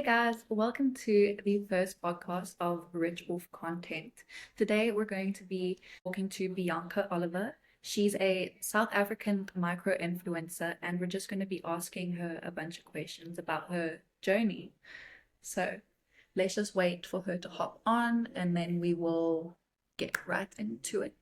guys, welcome to the first podcast of Rich Wolf Content. Today we're going to be talking to Bianca Oliver. She's a South African micro influencer, and we're just going to be asking her a bunch of questions about her journey. So let's just wait for her to hop on and then we will get right into it.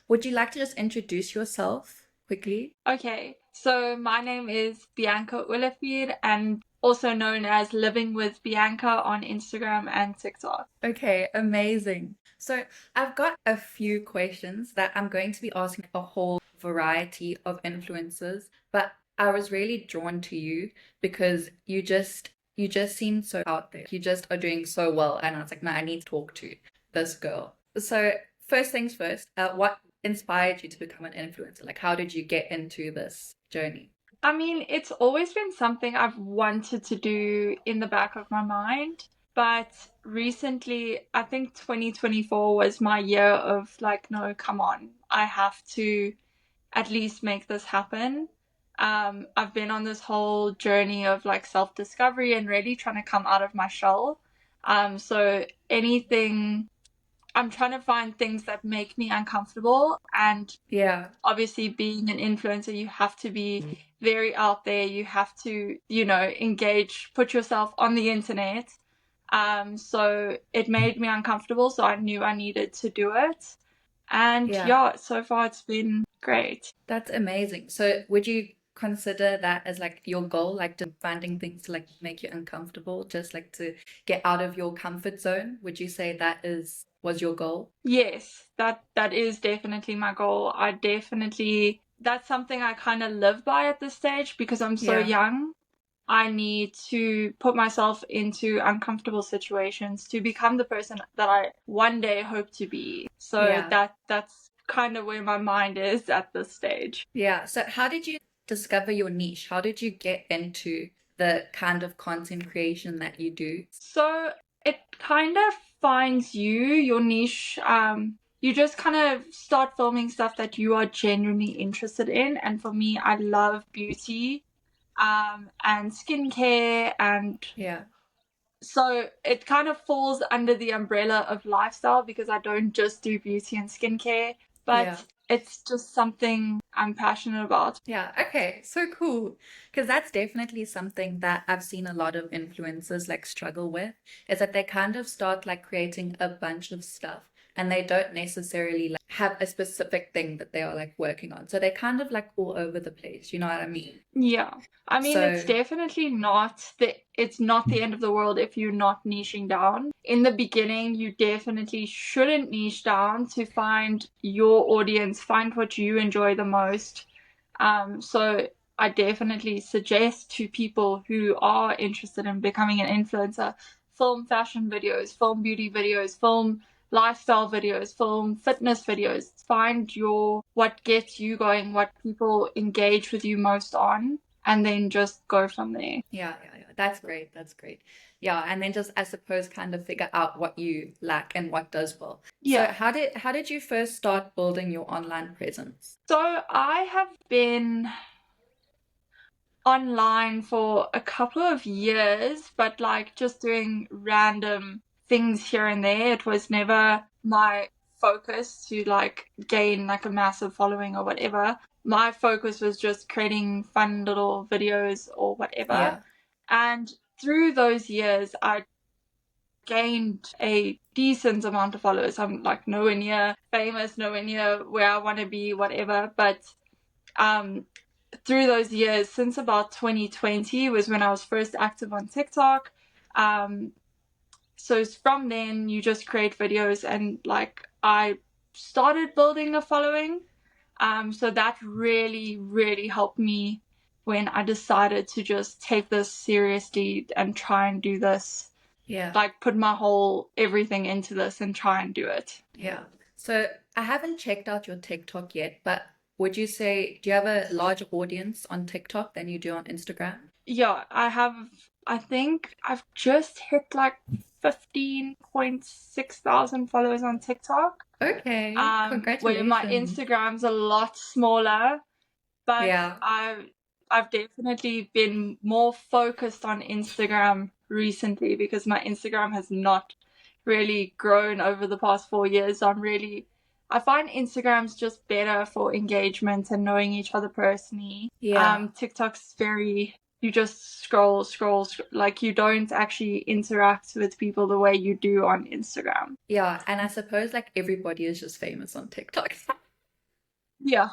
Would you like to just introduce yourself quickly? Okay, so my name is Bianca Olivier and also known as Living with Bianca on Instagram and TikTok. Okay, amazing. So I've got a few questions that I'm going to be asking a whole variety of influencers, but I was really drawn to you because you just seem so out there. You just are doing so well, and I was like, no, I need to talk to this girl. So first things first, what inspired you to become an influencer? Like, how did you get into this journey? I mean, it's always been something I've wanted to do in the back of my mind, but recently, I think 2024 was my year of like, no, come on, I have to at least make this happen. I've been on this whole journey of like self-discovery and really trying to come out of my shell. So anything, I'm trying to find things that make me uncomfortable. And Yeah, obviously, being an influencer, you have to be very out there. You have to, engage, put yourself on the internet. So it made me uncomfortable. So I knew I needed to do it. And yeah. yeah, so far it's been great. That's amazing. So would you consider that as like your goal, like just finding things to like make you uncomfortable, just like to get out of your comfort zone? Would you say that was your goal? Yes, that is definitely my goal. That's something I kind of live by at this stage because I'm so Yeah, young. I need to put myself into uncomfortable situations to become the person that I one day hope to be. So yeah, that's kind of where my mind is at this stage. yeah. So how did you discover your niche? How did you get into the kind of content creation that you do? So it kind of finds your niche. You just kind of start filming stuff that you are genuinely interested in. And for me, I love beauty, and skincare, and Yeah, so it kind of falls under the umbrella of lifestyle because I don't just do beauty and skincare, yeah. but it's just something I'm passionate about. Yeah, okay, so cool. Because that's definitely something that I've seen a lot of influencers like struggle with, is that they kind of start like creating a bunch of stuff and they don't necessarily like have a specific thing that they are like working on. So they're kind of like all over the place, you know what I mean? Yeah. I mean, So, it's not the end of the world if you're not niching down. In the beginning, you definitely shouldn't niche down to find your audience, find what you enjoy the most. So I definitely suggest to people who are interested in becoming an influencer, film fashion videos, film beauty videos, film lifestyle videos, film fitness videos. Find what gets you going, what people engage with you most on, and then just go from there. yeah. That's great. That's great. Yeah, and then just I suppose kind of figure out what you lack and what does well. So Yeah. how did you first start building your online presence? So I have been online for a couple of years, but like just doing random things here and there. It was never my focus to like gain like a massive following or whatever. My focus was just creating fun little videos or whatever. Yeah. And through those years, I gained a decent amount of followers. I'm like nowhere near famous, nowhere near where I want to be, whatever. But um, through those years, since about 2020 was when I was first active on TikTok. Um, so from then, you just create videos, and like I started building a following. So that really, really helped me when I decided to just take this seriously and try and do this, Yeah. like put my whole everything into this and try and do it. Yeah. So I haven't checked out your TikTok yet, but would you say, do you have a larger audience on TikTok than you do on Instagram? Yeah, I think I've just hit like 15.6 thousand followers on TikTok. Okay, Where my congratulations. Instagram's a lot smaller, but Yeah, I've definitely been more focused on Instagram recently because my Instagram has not really grown over the past 4 years. I find Instagram's just better for engagement and knowing each other personally. Yeah. TikTok's you just scroll, like you don't actually interact with people the way you do on Instagram. Yeah, and I suppose like everybody is just famous on TikTok. Yeah.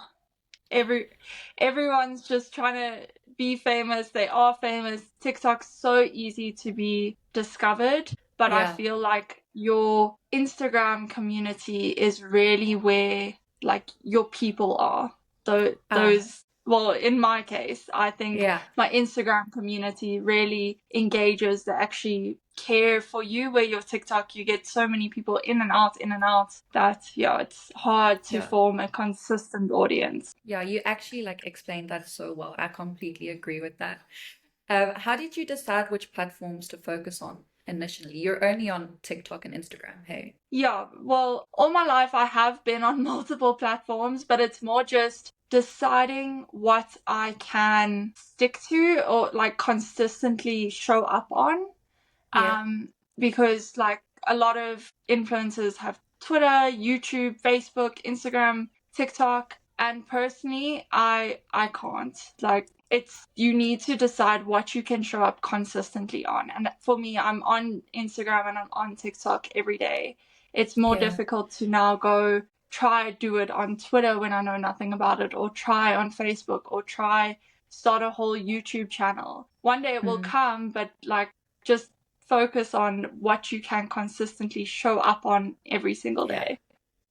Everyone's just trying to be famous. They are famous. TikTok's so easy to be discovered, but I Yeah. feel like your Instagram community is really where like your people are. So Uh, well, in my case, I think yeah. my Instagram community really engages. They actually care for you, where your TikTok, you get so many people in and out that, yeah, it's hard to Yeah. form a consistent audience. Yeah, you actually like explained that so well. I completely agree with that. How did you decide which platforms to focus on initially? You're only on TikTok and Instagram, hey? Yeah, well, all my life I have been on multiple platforms, but it's more just deciding what I can stick to or like consistently show up on. Yeah. Because like a lot of influencers have Twitter, YouTube, Facebook, Instagram, TikTok, and personally, I can't. Like you need to decide what you can show up consistently on. And for me, I'm on Instagram and I'm on TikTok every day. It's more Yeah. difficult to now go try do it on Twitter when I know nothing about it, or try on Facebook, or try start a whole YouTube channel. One day it will Hmm. come, but like just focus on what you can consistently show up on every single Yeah. day.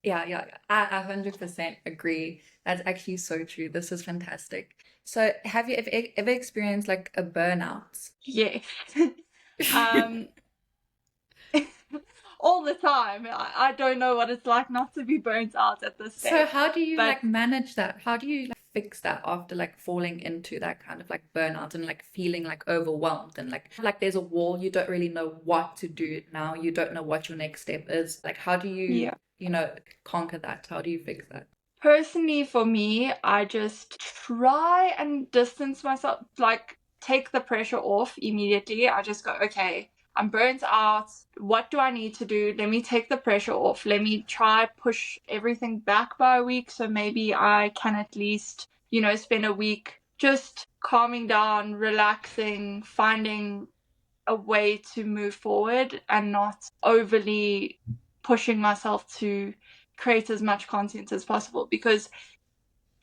Yeah, yeah, yeah. I 100% agree. That's actually so true. This is fantastic. So, have you ever experienced like a burnout? Yeah. um, all the time. I don't know what it's like not to be burnt out at this So, stage. how do you But like manage that? How do you like fix that after like falling into that kind of like burnout and like feeling like overwhelmed and like there's a wall, you don't really know what to do now. You don't know what your next step is. Like, how do you, yeah, conquer that? How do you fix that? personally for me, I just try and distance myself, like take the pressure off immediately. I just go, okay, I'm burnt out. What do I need to do? Let me take the pressure off. Let me try push everything back by a week. So maybe I can at least, spend a week just calming down, relaxing, finding a way to move forward and not overly pushing myself to create as much content as possible. Because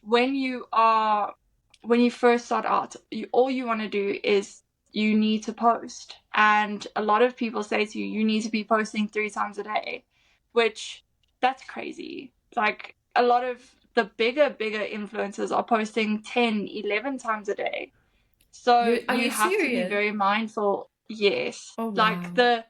when you first start out, all you want to do is you need to post. And a lot of people say to you, you need to be posting 3 times a day, which that's crazy. Like a lot of the bigger influencers are posting 10, 11 times a day. So Are you you have to be serious? very mindful. Yes. Oh Like wow.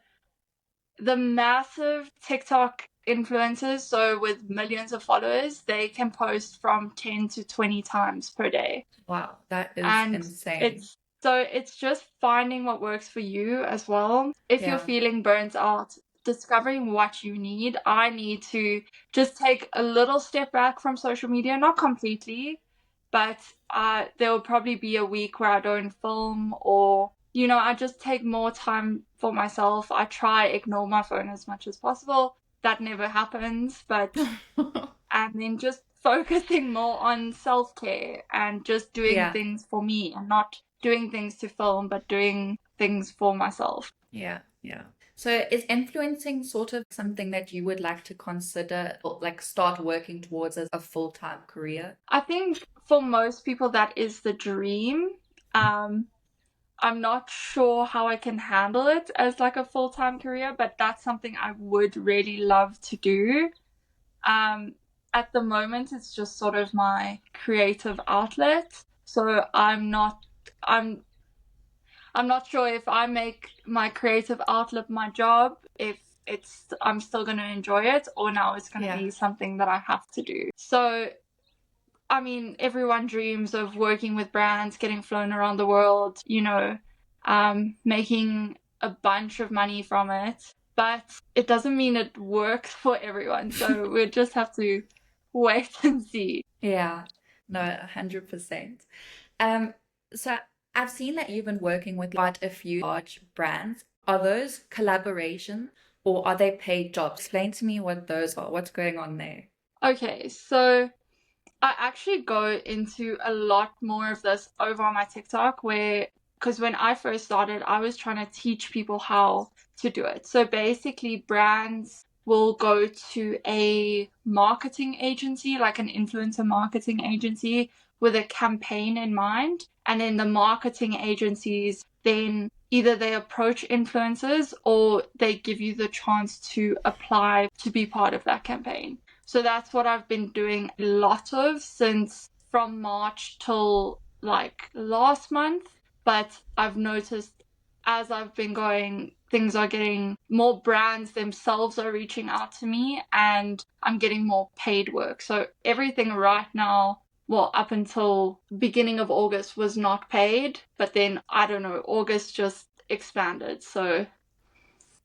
the massive TikTok influencers, so with millions of followers, they can post from 10 to 20 times per day. Wow, that is And insane. it's just finding what works for you as well. If you're Yeah. feeling burnt out, discovering what you need. I need to just take a little step back from social media, not completely, but there will probably be a week where I don't film, or I just take more time for myself. I try ignore my phone as much as possible. That never happens, but and then just focusing more on self-care and just doing Yeah. things for me and not doing things to film, but doing things for myself. Yeah, yeah. So is influencing sort of something that you would like to consider or like start working towards as a full-time career? I think for most people that is the dream. I'm not sure how I can handle it as like a full-time career, but that's something I would really love to do. Um, at the moment, it's just sort of my creative outlet. So I'm I'm not sure if I make my creative outlet my job, if I'm still going to enjoy it, or now it's going to Yeah. be something that I have to do. So, I mean, everyone dreams of working with brands, getting flown around the world, making a bunch of money from it. But it doesn't mean it works for everyone. So we'll just have to wait and see. Yeah. No, 100%. Um, So I've seen that you've been working with quite a few large brands. Are those collaboration or are they paid jobs? Explain to me what those are. What's going on there? Okay, so I actually go into a lot more of this over on my TikTok where, because when I first started, I was trying to teach people how to do it. So basically, brands will go to a marketing agency, like an influencer marketing agency, with a campaign in mind. And then the marketing agencies then either they approach influencers or they give you the chance to apply to be part of that campaign. So that's what I've been doing a lot of since from March till like last month. But I've noticed as I've been going, things are getting more brands themselves are reaching out to me and I'm getting more paid work. So everything right now, well, up until beginning of August was not paid, but then I don't know, August just expanded. So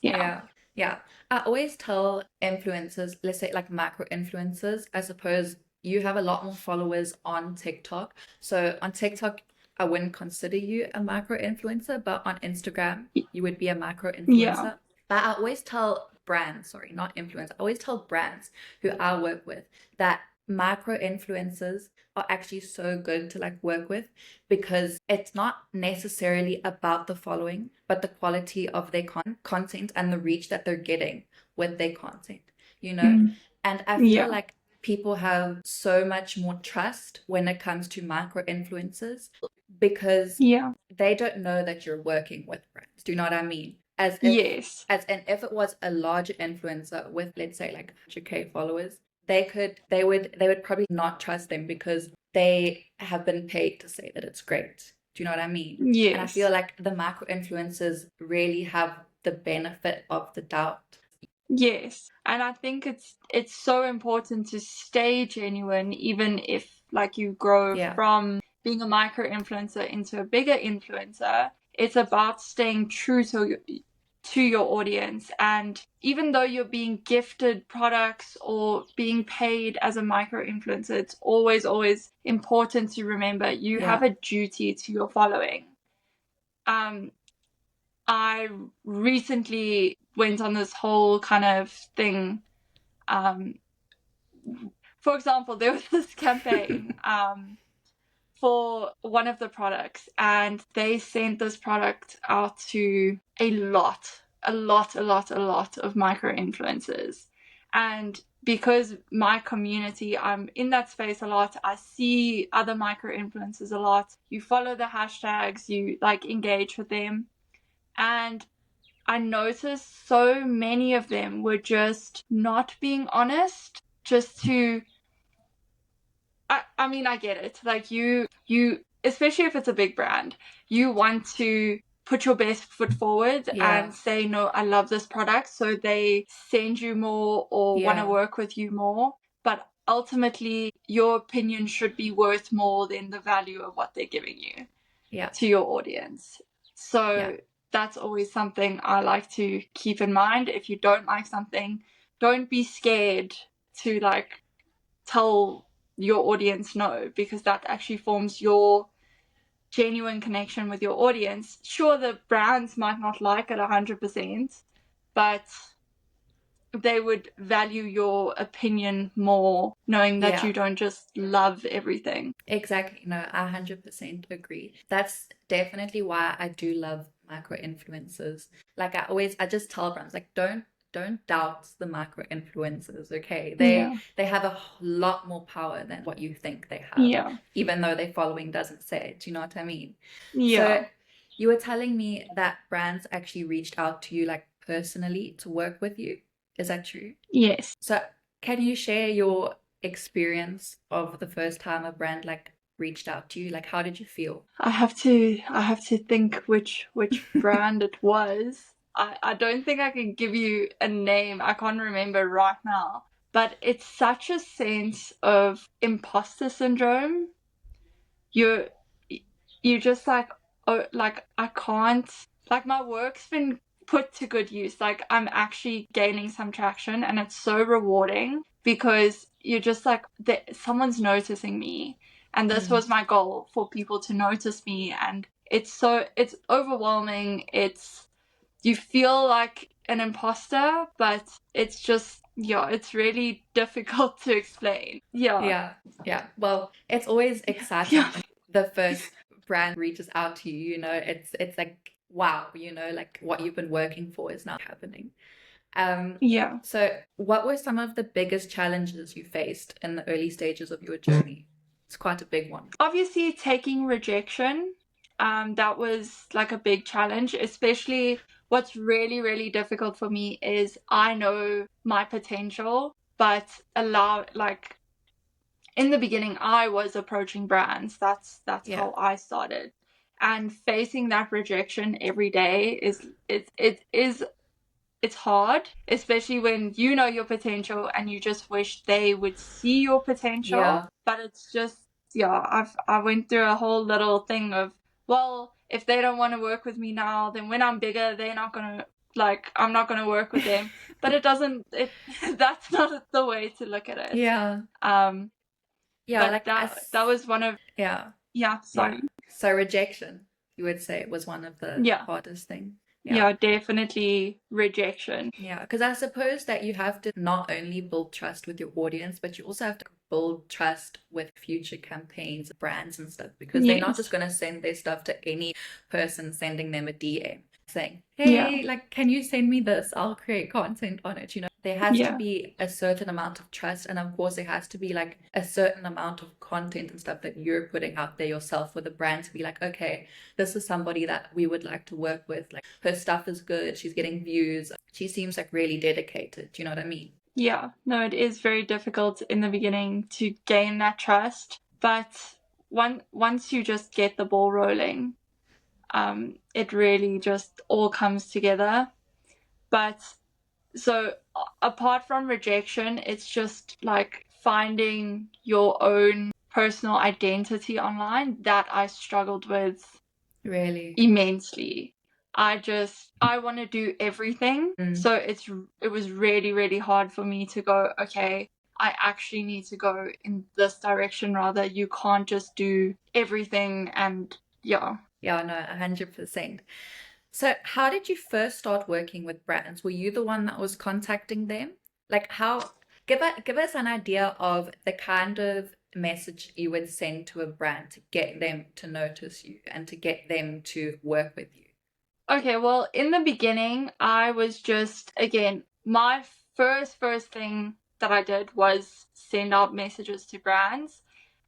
yeah. Yeah. Yeah. I always tell influencers, let's say like macro influencers, I suppose you have a lot more followers on TikTok. So on TikTok, I wouldn't consider you a macro influencer, but on Instagram, you would be a macro Yeah. influencer. But I always tell brands, sorry, not influencers, I always tell brands who I work with that macro influencers are actually so good to like work with because it's not necessarily about the following, but the quality of their content and the reach that they're getting with their content, you know? Mm. And I feel Yeah. like people have so much more trust when it comes to micro influencers because Yeah. they don't know that you're working with brands. Do you know what I mean? Yes. As and if it was a larger influencer with let's say like 100K followers, they would probably not trust them because they have been paid to say that it's great. Do you know what I mean? And I feel Yes. like the micro influencers really have the benefit of the doubt. Yes. And I think it's so important to stay genuine even if like you grow Yeah, from being a micro influencer into a bigger influencer. It's about staying true to your audience. And even though you're being gifted products or being paid as a micro influencer, it's always important to remember you have yeah, a duty to your following. Um, I recently went on this whole kind of thing. Um, for example, there was this campaign for one of the products, and they sent this product out to a lot of micro influencers. And because my community, I'm in that space a lot, I see other micro influencers a lot. You follow the hashtags, you like engage with them. And I noticed so many of them were just not being honest, just to I mean I get it. Like you especially if it's a big brand, you want to put your best foot forward yeah, and say no, I love this product, so they send you more or want to yeah, work with you more. But ultimately your opinion should be worth more than the value of what they're giving you yeah, to your audience. yeah, So that's always something I like to keep in mind. If you don't like something, don't be scared to like tell your audience no, because that actually forms your genuine connection with your audience. Sure, the brands might not like it 100%, but they would value your opinion more knowing that yeah. you don't just love everything. Exactly. No, I 100% agree. That's definitely why I do love micro influencers. Like I just tell brands like don't doubt the micro influencers, okay? Yeah. They have a lot more power than what you think they have, Yeah. even though their following doesn't say it. Do you know what I mean? So Yeah. you were telling me that brands actually reached out to you like personally to work with you. Is that true? Yes. So, can you share your experience of the first time a brand like reached out to you? Like, how did you feel? I have to think which brand it was. I don't think I can give you a name. I can't remember right now. But it's such a sense of imposter syndrome. You're you just like, oh, like I can't, like my work's been put to good use. Like I'm actually gaining some traction and it's so rewarding because you're just like that someone's noticing me And this was my goal, for people to notice me. And it's overwhelming. You feel like an imposter, but it's just, yeah, it's really difficult to explain. Yeah. Yeah. Well, it's always exciting Yeah. when the first brand reaches out to you, it's like, wow, like what you've been working for is now happening. Yeah. So what were some of the biggest challenges you faced in the early stages of your journey? It's quite a big one. Obviously, taking rejection, that was like a big challenge. Especially, what's really, really difficult for me is I know my potential, but in the beginning, I was approaching brands. That's Yeah. how I started. And facing that rejection every day it's hard, especially when you know your potential and you just wish they would see your potential. Yeah. But it's just, yeah, I went through a whole little thing of, well, if they don't want to work with me now, then when I'm bigger, they're not gonna I'm not gonna work with them. But that's not the way to look at it. Yeah. Yeah, But like that was one of, yeah. yeah, sorry. Yeah. So rejection, you would say, was one of the Yeah. hardest things. Yeah, definitely rejection. Yeah, because I suppose that you have to not only build trust with your audience, but you also have to build trust with future campaigns, brands and stuff, because they're not Yes. just going to send their stuff to any person sending them a DM saying, Yeah. hey, like, can you send me this? I'll create content on it. There has to Yeah. be a certain amount of trust. And of course, there has to be like a certain amount of content and stuff that you're putting out there yourself for the brand to be like, okay, this is somebody that we would like to work with. Like, her stuff is good. She's getting views. She seems like really dedicated. Do you know what I mean? Yeah. No, it is very difficult in the beginning to gain that trust. But once you just get the ball rolling, it really just all comes together. But so apart from rejection, it's just like finding your own personal identity online that I struggled with Really? immensely. I want to do everything. So it was really, really hard for me to go, okay, I actually need to go in this direction rather. You can't just do everything. And yeah. Yeah, no, 100%. So how did you first start working with brands? Were you the one that was contacting them? Like give us an idea of the kind of message you would send to a brand to get them to notice you and to get them to work with you. Okay, well, in the beginning, I was just, again, my first thing that I did was send out messages to brands.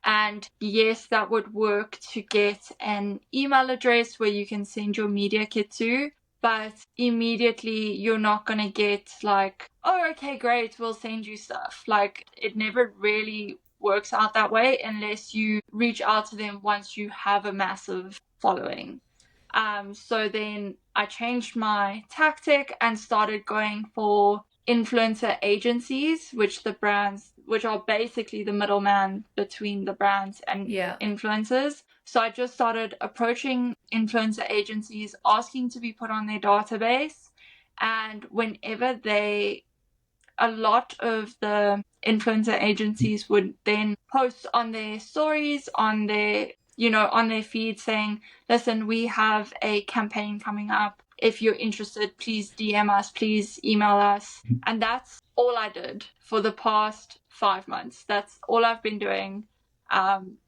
And yes, that would work to get an email address where you can send your media kit to. But immediately you're not going to get like, oh, okay, great, we'll send you stuff. Like, it never really works out that way unless you reach out to them once you have a massive following. So then I changed my tactic and started going for influencer agencies, which are basically the middleman between the brands and influencers. So I just started approaching influencer agencies, asking to be put on their database. And whenever a lot of the influencer agencies would then post on their stories, on their feed saying, listen, we have a campaign coming up. If you're interested, please DM us, please email us. And that's all I did for the past 5 months. That's all I've been doing.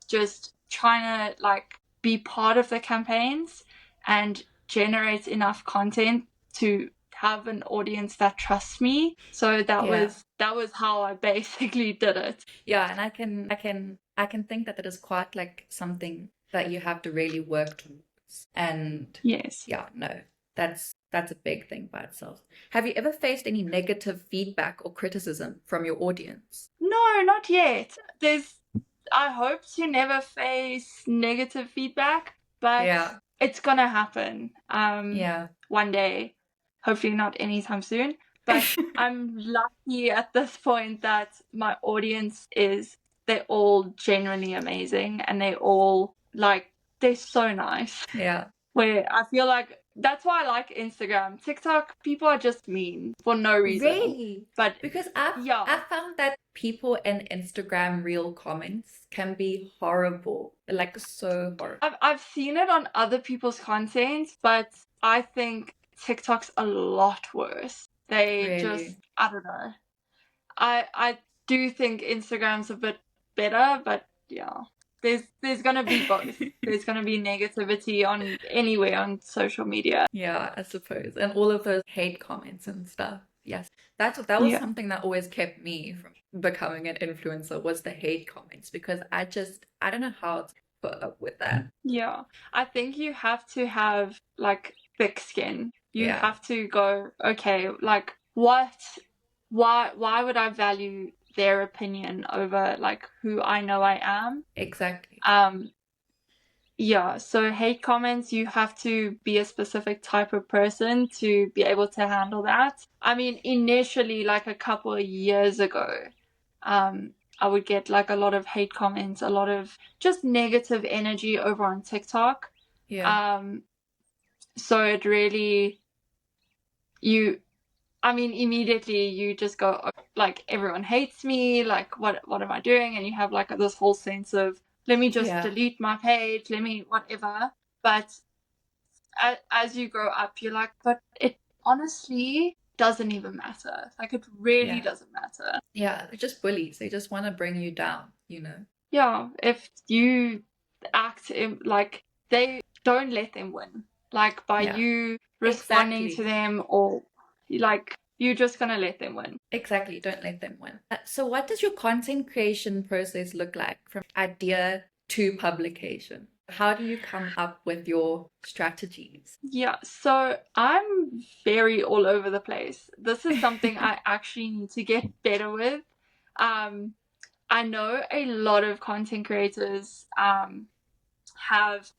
Just trying to be part of the campaigns and generate enough content to have an audience that trusts me. So that was how I basically did it. Yeah, and I can think that is quite like something that you have to really work towards. And yes, yeah, no, that's a big thing by itself. Have you ever faced any negative feedback or criticism from your audience? No, not yet. I hope to never face negative feedback, but it's gonna happen. One day. Hopefully not anytime soon. But I'm lucky at this point that my audience they're all genuinely amazing and they're all they're so nice. Yeah. Where I feel like That's why I like Instagram. TikTok, people are just mean for no reason. Really? But Because I've yeah, found that people in Instagram reel comments can be horrible. Like so horrible. I've seen it on other people's content, but I think TikTok's a lot worse. They just, Really? I don't know. I do think Instagram's a bit better, but yeah. There's gonna be both. There's gonna be negativity on anywhere on social media. Yeah, I suppose. And all of those hate comments and stuff. Yes. That was Yeah. something that always kept me from becoming an influencer was the hate comments because I don't know how to put up with that. Yeah. I think you have to have like thick skin. You Yeah, have to go, okay, like why would I value their opinion over like who I know I am? exactly. Yeah, so hate comments, you have to be a specific type of person to be able to handle that. I mean, initially, like a couple of years ago, I would get like a lot of hate comments, a lot of just negative energy over on TikTok. Yeah. Um, so it really, you, I mean, immediately you just go, "Oh, like, everyone hates me, like, what am I doing?" And you have like this whole sense of, let me just Yeah. delete my page, let me whatever. But as you grow up, you're like, but it honestly doesn't even matter. Like, it really Yeah. doesn't matter. Yeah. They're just bullies. They just want to bring you down, you know? Yeah, if you act like, they don't let them win. Like, by Yeah. you responding to Exactly. them, or like, you're just gonna let them win. Exactly. Don't let them win. So what does your content creation process look like from idea to publication? How do you come up with your strategies? Yeah, so I'm very all over the place. This is something I actually need to get better with. Um, I know a lot of content creators have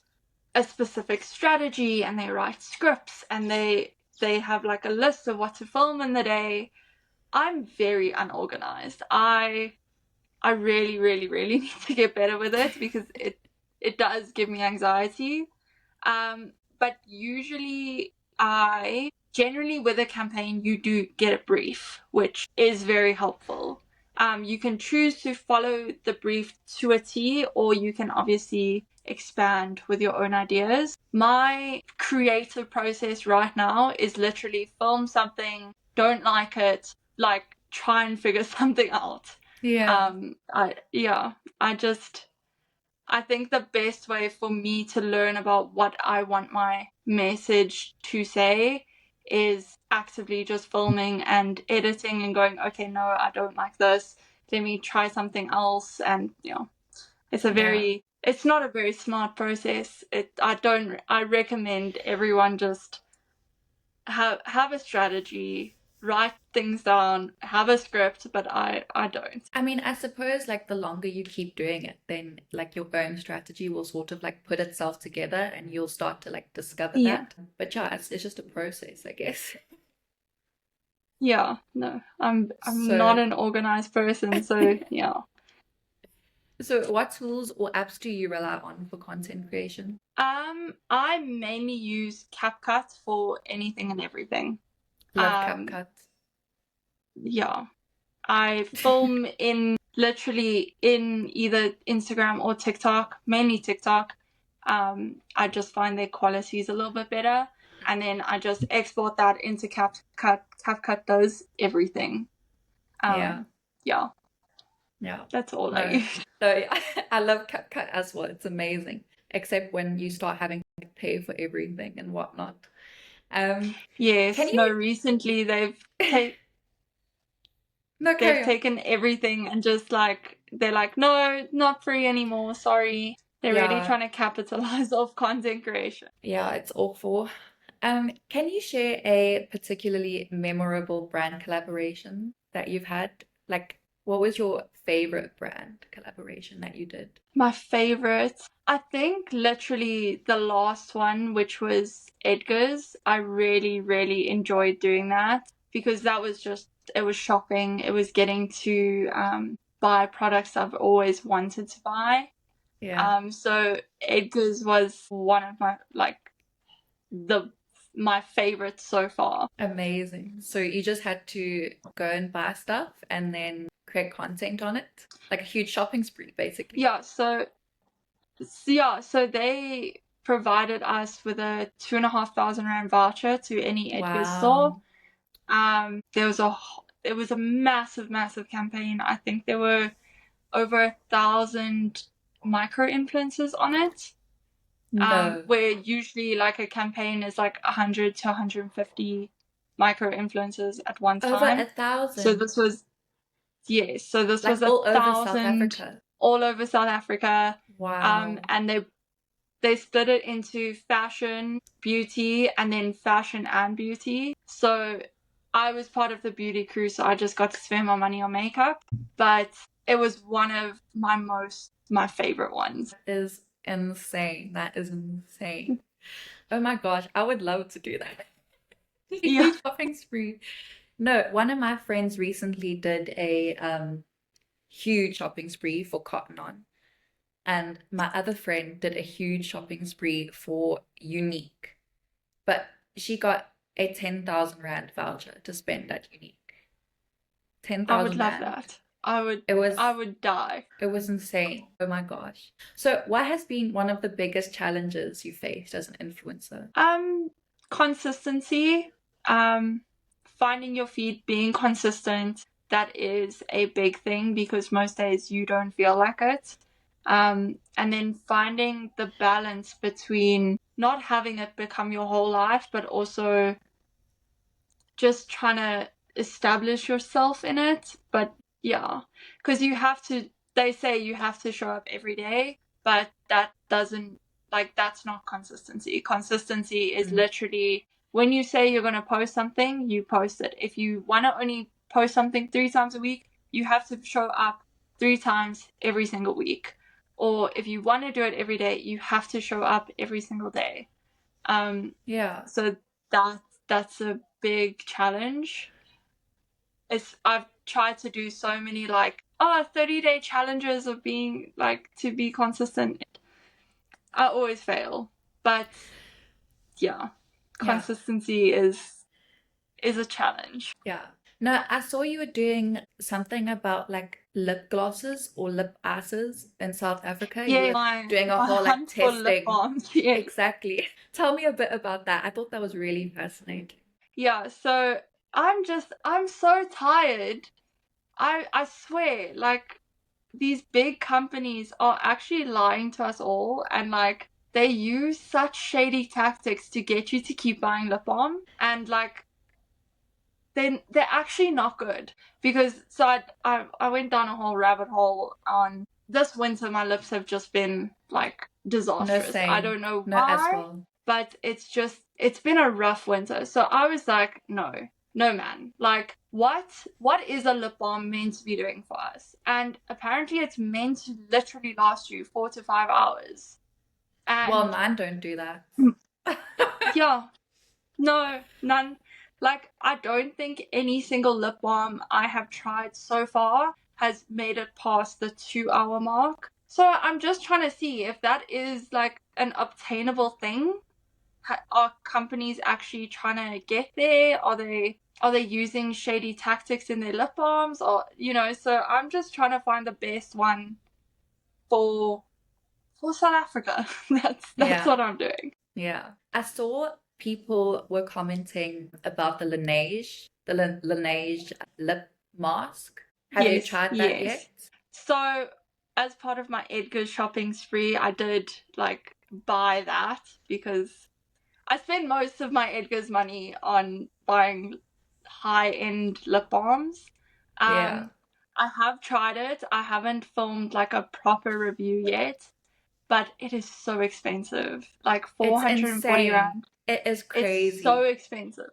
a specific strategy, and they write scripts, and they have like a list of what to film in the day. I'm very unorganized. I really, really, really need to get better with it because it does give me anxiety. But usually, I generally, with a campaign, you do get a brief, which is very helpful. You can choose to follow the brief to a T, or you can obviously expand with your own ideas. My creative process right now is literally film something, don't like it, like try and figure something out. Yeah. I just, I think the best way for me to learn about what I want my message to say is actively just filming and editing and going, okay, no, I don't like this. Let me try something else. And, Yeah. it's not a very smart process. I recommend everyone just have a strategy, write things down, have a script, but I don't. I mean, I suppose like the longer you keep doing it, then like your own strategy will sort of like put itself together and you'll start to like discover Yeah. that. But yeah, it's just a process, I guess. Yeah, no, I'm not So, an organized person, so yeah. so what tools or apps do you rely on for content creation? I mainly use CapCut for anything and everything. Love Um, CapCut. yeah, I film in literally in either Instagram or TikTok, mainly TikTok. I just find their quality is a little bit better, and then I just export that into CapCut. CapCut does everything. Yeah. Yeah, Yeah. that's all I No. use. No, yeah, I love CapCut as well. It's amazing. Except when you start having to pay for everything and whatnot. Can Yes, no, you recently no they've carry on. taken everything and just like, they're like, no, not free anymore, sorry. They're really Yeah, trying to capitalize off content creation. yeah, it's awful. Can you share a particularly memorable brand collaboration that you've had? Like, what was your favorite brand collaboration that you did? My favorite, I think literally the last one, which was Edgar's. I really, really enjoyed doing that because that was just, it was shopping. It was getting to buy products I've always wanted to buy. Yeah. So Edgar's was one of my, like, the my favorite so far. Amazing. So you just had to go and buy stuff and then create content on it? Like a huge shopping spree, basically. So they provided us with a 2,500 Rand voucher to any Edgar's store. Wow. It was a massive campaign. I think there were over 1,000 micro influencers on it. No. Where usually like a campaign is like 100 to 150 micro influencers at one Over time. So 1,000. this was Like all over South 1,000 Africa. all over South Africa. Wow. And they split it into fashion, beauty, and then fashion and beauty. So I was part of the beauty crew, so I just got to spend my money on makeup. But it was one of my favorite ones. That is insane. That is insane. Oh my gosh, I would love to do that. Yeah. Shopping spree. No, one of my friends recently did a huge shopping spree for Cotton On. And my other friend did a huge shopping spree for Unique. But she got a 10,000 Rand voucher to spend at Unique. 10,000 I would love Rand. that. I would die. It was insane. Oh my gosh. So what has been one of the biggest challenges you faced as an influencer? Consistency. Finding your feed, being consistent. That is a big thing because most days you don't feel like it. And then finding the balance between not having it become your whole life, but also just trying to establish yourself in it. But yeah, because they say you have to show up every day, but that's not consistency. Consistency is literally when you say you're going to post something, you post it. If you want to only post something 3 times a week, you have to show up 3 times every single week. Or if you want to do it every day, you have to show up every single day. Yeah. So that's a big challenge. I've tried to do so many 30-day challenges of being to be consistent. I always fail, but yeah, consistency is a challenge. Yeah. No, I saw you were doing something about like lip glosses or lip asses in South Africa. Yeah, You were doing a my whole like hunt for lip testing. balms. Yeah. Exactly. Tell me a bit about that. I thought that was really fascinating. Yeah, so I'm so tired. I swear, these big companies are actually lying to us all, and they use such shady tactics to get you to keep buying lip balm, and they're actually not good. Because I went down a whole rabbit hole on this winter. My lips have just been disastrous. No, I don't know no as why, well. but it's been a rough winter. So I was like, no man, what is a lip balm meant to be doing for us? And apparently it's meant to literally last you 4 to 5 hours. And Well, mine don't do that. yeah, no, none. I don't think any single lip balm I have tried so far has made it past the 2-hour mark. So I'm just trying to see if that is an obtainable thing. Are companies actually trying to get there? Are they using shady tactics in their lip balms? Or so I'm just trying to find the best one for South Africa. That's what I'm doing. Yeah. I saw people were commenting about the Laneige lip mask. Have you tried that yet? So as part of my Edgar's shopping spree, I did buy that because I spend most of my Edgar's money on buying high-end lip balms. Yeah. I have tried it. I haven't filmed a proper review yet, but it is so expensive. 440 Rand. It is crazy. It's so expensive.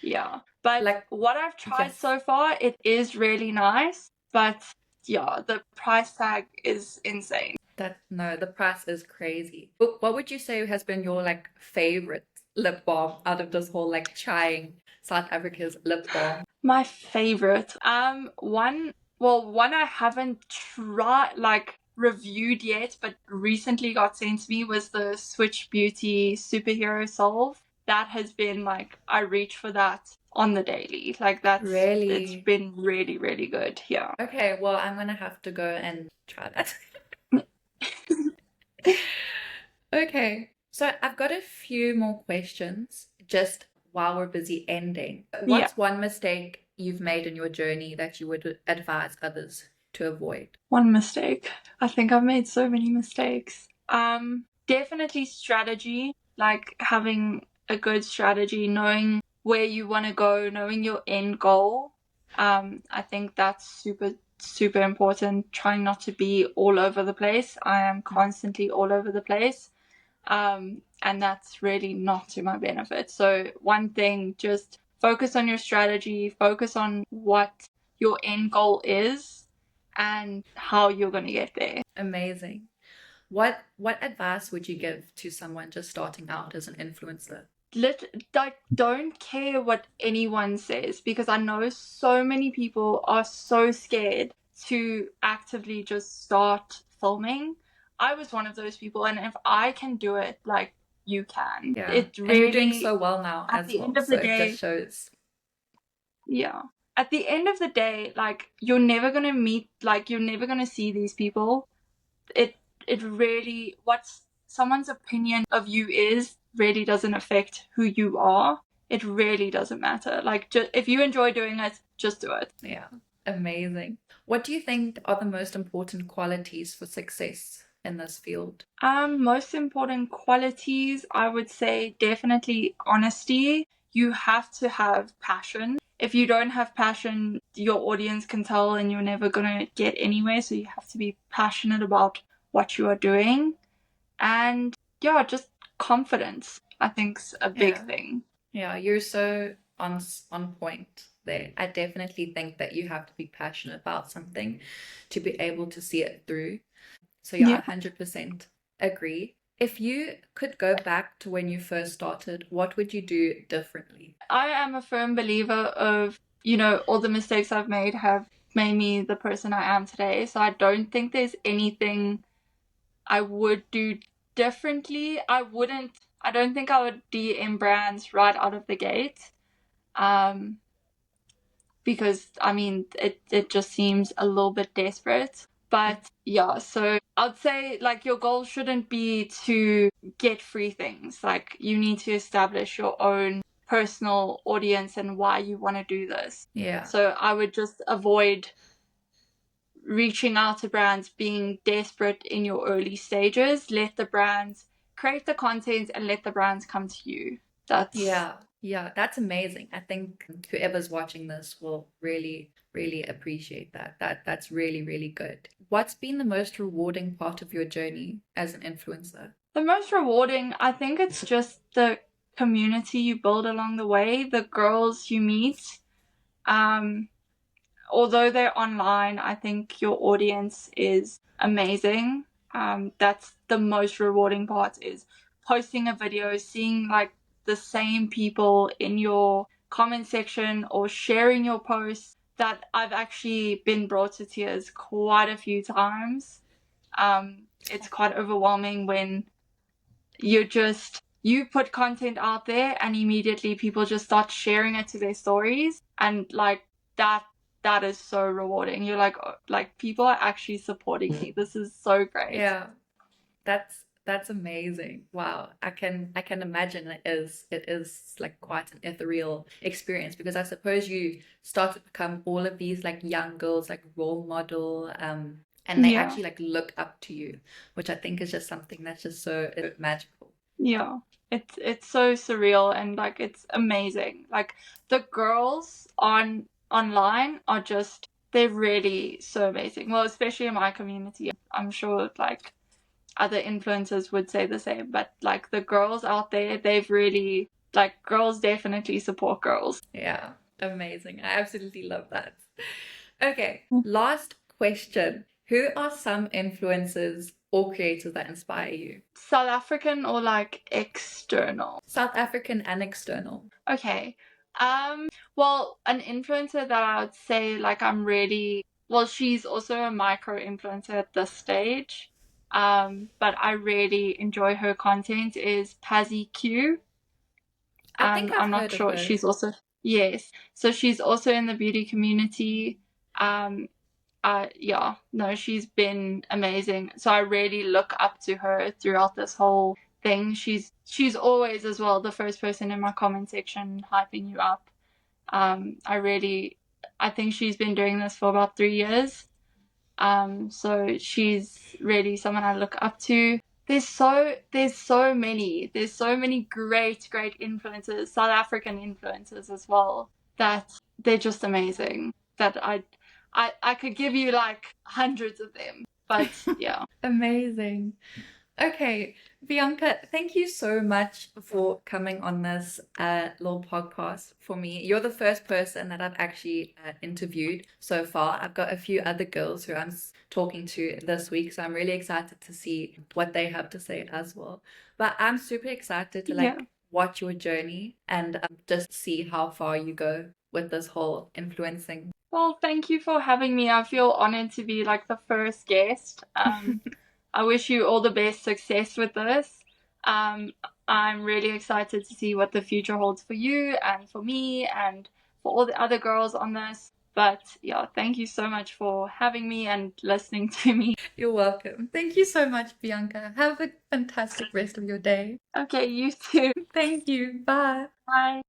Yeah. But what I've tried so far, it is really nice. But yeah, the price tag is insane. The price is crazy. But what would you say has been your favorite lip balm out of this whole trying South Africa's lip balm? My favorite. One I haven't tried reviewed yet, but recently got sent to me was the Switch Beauty Superhero Solve. that has been like, I reach for that on the daily. Like it's Really? been really, really good. Yeah. Okay, well, I'm gonna have to go and try that. Okay, so I've got a few more questions just while we're busy ending. Yeah. What's one mistake you've made in your journey that you would advise others to avoid? One mistake. I think I've made so many mistakes. Definitely strategy, like having a good strategy, knowing where you want to go, knowing your end goal. I think that's super, super important. Trying not to be all over the place. I am constantly all over the place. And that's really not to my benefit. So one thing, just focus on your strategy, focus on what your end goal is and how you're going to get there. Amazing. What advice would you give to someone just starting out as an influencer? Like, don't care what anyone says, because I know so many people are so scared to actively just start filming. I was one of those people, and if I can do it, like, you can. Yeah, It and you're doing really, so well now at as the well, end of so the it just day, shows. yeah. At the end of the day, like, you're never gonna meet, like, you're never gonna see these people. It it really, what someone's opinion of you is really doesn't affect who you are. It really doesn't matter. Like, if you enjoy doing it, just do it. Yeah, amazing. What do you think are the most important qualities for success in this field? Most important qualities, I would say definitely honesty. You have to have passion. If you don't have passion, your audience can tell and you're never gonna get anywhere. So you have to be passionate about what you are doing. And yeah, just confidence, I think's a big Yeah. thing. Yeah, you're so on point there. I definitely think that you have to be passionate about something to be able to see it through. So yeah, I Yeah. 100% agree. If you could go back to when you first started, what would you do differently? I am a firm believer of, all the mistakes I've made have made me the person I am today. So I don't think there's anything I would do differently. I don't think I would DM brands right out of the gate. Um, because I mean, it just seems a little bit desperate. But yeah, so I'd say, like, your goal shouldn't be to get free things. Like, you need to establish your own personal audience and why you want to do this. Yeah. So I would just avoid reaching out to brands, being desperate in your early stages. Let the brands create the content and let the brands come to you. Yeah, yeah, that's amazing. I think whoever's watching this will really, really appreciate that. That's really, really good. What's been the most rewarding part of your journey as an influencer? The most rewarding, I think it's just the community you build along the way, the girls you meet. Um, Although they're online, I think your audience is amazing. That's the most rewarding part, is posting a video, seeing like the same people in your comment section or sharing your posts, that I've actually been brought to tears quite a few times. It's quite overwhelming when you put content out there and immediately people just start sharing it to their stories, and like that is so rewarding. You're like, oh, like, people are actually supporting me. This is so great. Yeah, that's amazing. Wow. I can imagine it is like quite an ethereal experience because I suppose you start to become all of these like young girls like role model and they Yeah. actually like look up to you, which I think is just something that's just so magical. Yeah. It's so surreal and like it's amazing. Like, the girls online are just, they're really so amazing. Well, especially in my community. I'm sure like other influencers would say the same, but like the girls out there, they've really, like, girls definitely support girls. Yeah, amazing. I absolutely love that. Okay, last question. Who are some influencers or creators that inspire you? South African or like external? South African and external. Okay. Well, an influencer that I would say, like, I'm really, well, she's also a micro influencer at this stage. But I really enjoy her content, is Pazzy Q. I think And I've I'm not heard of sure. her. Yes. So she's also in the beauty community. Yeah, no, she's been amazing. So I really look up to her throughout this whole thing. She's always as well the first person in my comment section hyping you up. I think she's been doing this for about 3 years. So she's really someone I look up to. There's so many great influencers, South African influencers as well, that they're just amazing. That I could give you like hundreds of them. But yeah. Amazing. Okay, Bianca, thank you so much for coming on this little podcast for me. You're the first person that I've actually interviewed so far. I've got a few other girls who I'm talking to this week, so I'm really excited to see what they have to say as well. But I'm super excited to Yeah. watch your journey and just see how far you go with this whole influencing. Well, thank you for having me. I feel honored to be like the first guest. I wish you all the best success with this. Um, I'm really excited to see what the future holds for you and for me and for all the other girls on this. But yeah, thank you so much for having me and listening to me. You're welcome. Thank you so much, Bianca. Have a fantastic rest of your day. Okay, you too. Thank you. Bye. Bye.